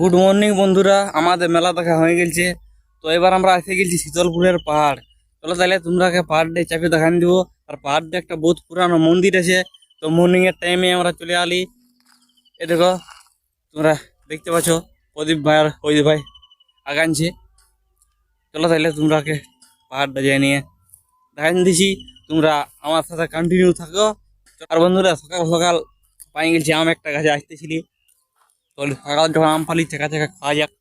Good morning বন্ধুরা, আমাদের মেলা দেখা হয়ে গেছে। তো এবার আমরা এসে গেছি শীতলপুরের পাহাড়। চলো তাহলে তোমরাকে পাহাড়টা চাপে দেখান দিব। আর পাহাড়টা একটা বহুত পুরানো মন্দির আছে। তো মর্নিং এর টাইমে আমরা চলে আলি। এ দেখো, তোমরা দেখতে পাচ্ছ প্রদীপ ভাই আর ওই ভাই আগানছে। চলো তাহলে তোমরাকে পাহাড়টা যাই নিয়ে দেখান দিছি। তোমরা আমার সাথে কন্টিনিউ থাকো। আর বন্ধুরা, সকাল সকাল পাই গেছি আম একটা গাছে আসতেছিলি। তো সকাল যখন আম ফালি চেকা চেকা খাওয়া যাক।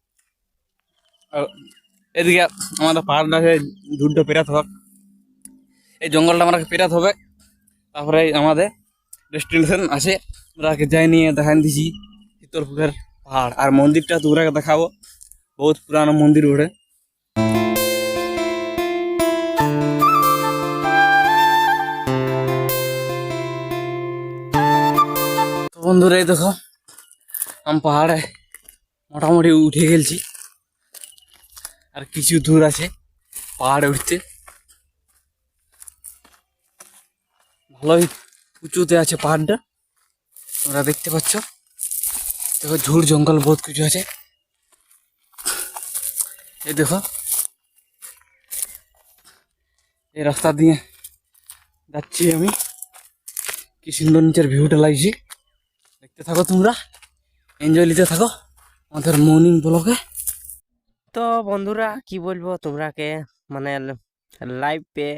আর এদিকে আমাদের পাহাড়টা আছে, ঝুড়টা পেরাতে হবে। এই জঙ্গলটা আমাকে পেরাতে হবে। তারপরে আমাদের ডেস্টিনেশন আছে, ওরাকে যাই নিয়ে দেখান দিছি শীতলপুরের পাহাড়। আর মন্দিরটা তোমরাকে দেখাবো, বহুত পুরানো মন্দির ওঠে। তো বন্ধুরা, এই দেখো আমি পাহাড়ে মোটামুটি উঠে গেছি। আর কিছু দূর আছে পাহাড়ে উঠতে। ভালোই উঁচুতে আছে পাহাড়টা, তোমরা দেখতে পাচ্ছ। দেখো ঝুড় জঙ্গল বহুত কিছু আছে। এই দেখো, এই রাস্তা দিয়ে যাচ্ছি আমি। কি সুন্দর নিচের ভিউটা লাগছে, দেখতে থাকো তোমরা, এনজয় নিতে থাকো আমাদের মর্নিং ব্লগে। তো বন্ধুরা কি বলবো তোমরাকে, মানে লাইভ পেয়ে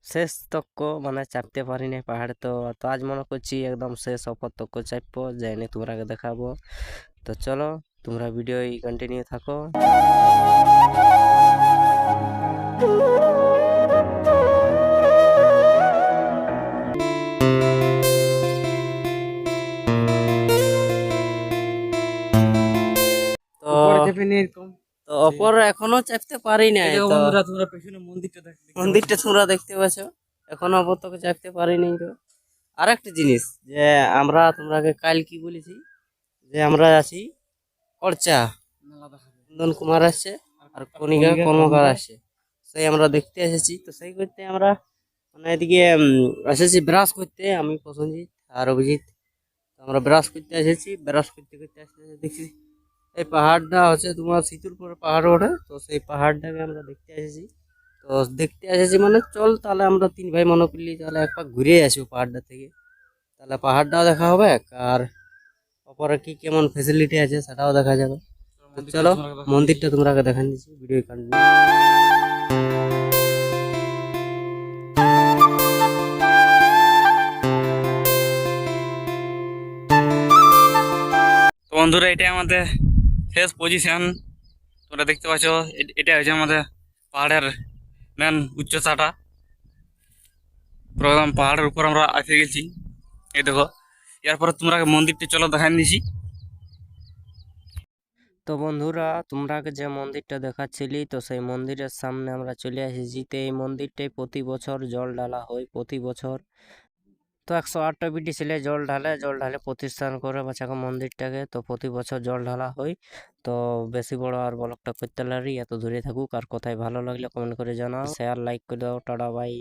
শেষ তক্ক মানে চাপতে পারি না পাহাড়ে। তো তো আজ মনে করছি একদম শেষ অপর তক্ক চাপবো, যাইনি তোমরাকে দেখাবো। তো চলো তোমরা ভিডিও কন্টিনিউ থাকো। তো তো অপর এখনো চাপতে পারি নাই। তো বন্ধুরা, তোমরা পেছনে মন্দিরটা মন্দিরটা তোমরা দেখতে পাচ্ছ, এখনো অপর তক্ক চাপতে পারি নাই। তো আর একটা জিনিস, যে আমরা তোমরাকে কাল কি বলেছি, যে আমরা আছি খরচা, কুন্দন কুমার আসছে আর কণিকা কর্মকার আসছে, সেই আমরা দেখতে এসেছি। তো সেই করতে আমরা মানে এদিকে এসেছি ব্রাশ করতে, আমি প্রসেনজিৎ আর অভিজিৎ। তো আমরা ব্রাশ করতে এসেছি, ব্রাশ করতে করতে আসতে আসতে দেখছি এই পাহাড়টা হচ্ছে তোমার শীতলপুরের পাহাড় ওঠে। তো সেই পাহাড়টাকে আমরা দেখতে এসেছি। তো দেখতে এসেছি মানে চল তাহলে আমরা তিন ভাই মনে করলি তাহলে একবার ঘুরে আসবো পাহাড়টা থেকে, তাহলে পাহাড়টাও দেখা হবে আর ওপরে কি কেমন ফেসিলিটি আছে সেটাও দেখা যাবে। তো চলো মন্দিরটা তোমরা দেখান দিচ্ছি, ভিডিও কন্টিনিউ। তো বন্ধুরা, এটাই আমাদের শেষ পজিশন। তোমরা দেখতে পাচ্ছ, এটা হচ্ছে আমাদের পাহাড়ের মেন উচ্চতাটা। প্রথম পাহাড়ের উপর আমরা এসে গেছি। এই দেখো, এরপরে তোমরা মন্দিরটা চলো দেখান দিছি। তো বন্ধুরা তোমরাকে যে মন্দিরটা দেখাচ্ছিলি, তো সেই মন্দিরের সামনে আমরা চলে এসেছি। তো এই মন্দিরটাই প্রতি বছর জল ঢালা হয়, প্রতি বছর। তো 108টা বিটি ছেলে জল ঢালে প্রতিষ্ঠান করে বাচ্চাকে মন্দিরটাকে। তো প্রতি বছর জল ঢালা হয়। তো বেশি বড় আর ব্লগটা করতে পারি, এত দূরে থাকুক। আর কোথায় ভালো লাগলে কমেন্ট করে জানাও, শেয়ার লাইক করে দাও। Tata bye.